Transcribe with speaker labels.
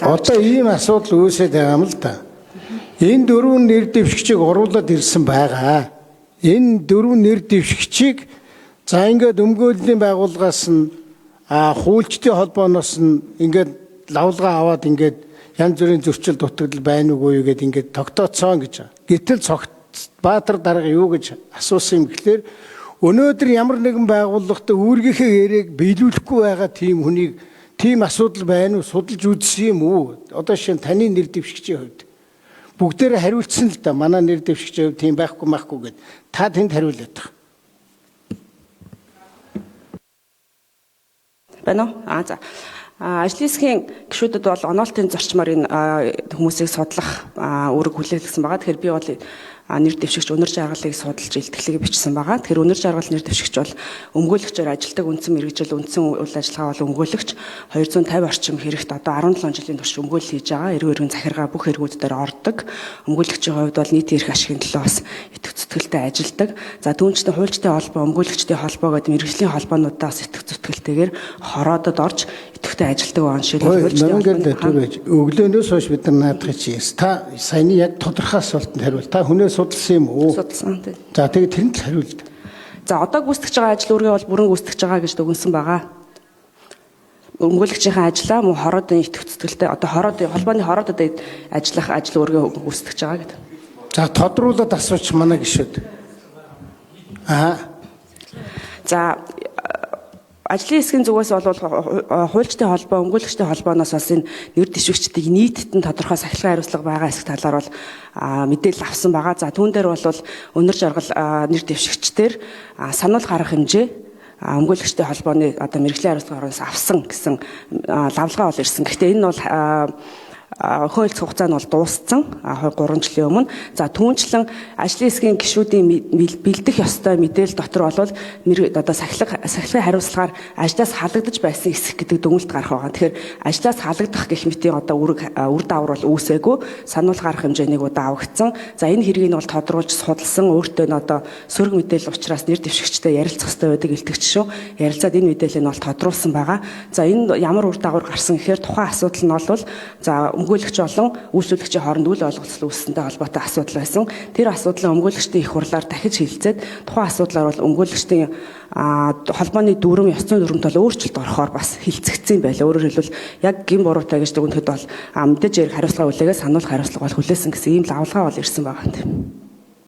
Speaker 1: Одоо ийм асуудал үүсээд байгаа юм л да. Энэ дөрвөн нэр дэвшигчийг оруулаад ирсэн байгаа. Энэ дөрвөн нэр дэвшигчийг за ингээд өмгөөллийн байгууллагаас нь хуулчдын холбооноос нь ингээд лавлгаа аваад ингээд янз бүрийн зөрчил дутагдал байна уугүй юу гэд ингээд тогтооцсон гэж. Гэтэл Баатар дарга юу гэж асуусан юм гэхлээр өнөөдөр ямар нэгэн байгууллагатай үүргийнхээ яриаг биелүүлэхгүй байгаа тийм хүнийг тийм асуудал байна уу судалж үзсэн юм уу? Одоо шинэ таны нэр дэвшигчийн хувьд бүгдээрээ хариулсан л да. Манай нэр дэвшигчийн хувьд тийм байхгүй гэд. Та тэнд хариулаад байгаа.
Speaker 2: Байна уу? За. Ажлын хэсгийн гишүүдэд бол онолтын зарчмаар энэ хүмүүсийг судлах үүрэг хүлээлгсэн байгаа. Тэгэхээр би бол нэр дэвшигч үнэр жаргалыг судалж илтгэлийг бичсэн байгаа. Тэгэхээр үнэр жаргал нэр дэвшигч бол өмгөөлөгчөөр ажилдаг үндсэн мэргэжил үндсэн үйл ажиллагаа бол өмгөөлөгч 250 орчим хэрэгт одоо 17 жилийн турш өмгөөлөл хийж байгаа. Эргэн захиргаа бүх хэрэгүүд дээр ордог. Өмгөөлөгчийн хувьд бол нийт эрх ашигын төлөө бас итгэх зүтгэлтэй ажилдаг. За түүнчлэн хуульчдын холбоо, өмгөөлөгчдийн холбоо гэдэг мэргэжлийн холбоонуудаас итгэх зүтгэлтэйгээр хороодод орж идэвхтэй ажилдаг он шиг өглөөнөөс хойш бид нар наадах чиээс та саяны яг тодорхой асуултанд хариул. Та хүнээс судалсан юм уу? Судалсан тийм.
Speaker 1: За тэгээд тэнд л хариулд.
Speaker 2: За одоо гүйцэтгэж байгаа ажил үргээ бол бүрэн гүйцэтгэж байгаа гэж дүгнсэн байгаа. Өмгөөлөгчийн ажлаа мөн хороодын идэвх зүтгэлтэй одоо холбооны хороодод ажиллах ажил үргээ гүйцэтгэж байгаа гэдэг.
Speaker 1: За тодруулаад асууч манай гишүүд.
Speaker 2: За ажлын хэсгийн зүгээс бол хуульчдын холбоо, өмгөөлөгчдийн холбооноос бас энэ нэр дэвшигчдийг нийтэд нь тодорхой сахилгын хариуцлага байгаа хэсэг талаар бол мэдээлэл авсан байгаа. За түүн дээр бол үнэр жаргал нэр дэвшигчдэр сануул гарах хэмжээ өмгөөлөгчдийн холбооны одоо мэргэжлийн хариуцлагараас авсан гэсэн лавлгаа бол ирсэн. Гэхдээ энэ бол хууль хугацаа нь бол дууссан 3 жилийн өмнө. За түүнчлэн ажлын хэсгийн гишүүдийн бэлдэх ёстой мэдээлэл дотор бол одоо сахилгын хариуцлагаар ажлаас халагдаж байсан хэсэг гэдэг дүгнэлт гарах байгаа. Тэгэхээр ажлаас халагдах гэх мэтийн одоо үр даавар бол үүсээгүй, сануул гарах хэмжээнийг удаа авагдсан. За энэ хэргийг нь бол тодруулж судалсан. Өөртөө нь одоо сөрөг мэдээлэл учраас нэр дэвшигчтэй ярилцах ёстой байдаг илтгэгч шүү. Ярилцаад энэ мэдээлэл нь бол тодруулсан байгаа. За энэ ямар үр даавар гарсан гэхээр тухайн асуудал нь бол за өмгөөлөгч болон үйлчлүүлэгчийн хооронд үл ойлголцол үүссэнтэй холбоотой асуудал байсан. Тэр асуудлын өмгөөлөгчдийн их хурлаар дахиж хэлэлцээд тухайн асуудлаар бол өмгөөлөгчдийн холбооны дүрм, ёс зүйн дүрмд бол өөрчлөлт орохоор бас хилцэгдсэн байлаа. Өөрөөр хэлбэл яг гин буруутай гэж дүгнэхэд бол мэдээж хэрэг хариуцлага үлээгээ сануулах хариуцлага бол хүлээсэн гэсэн ийм лавлгаа бол ирсэн байгаа юм.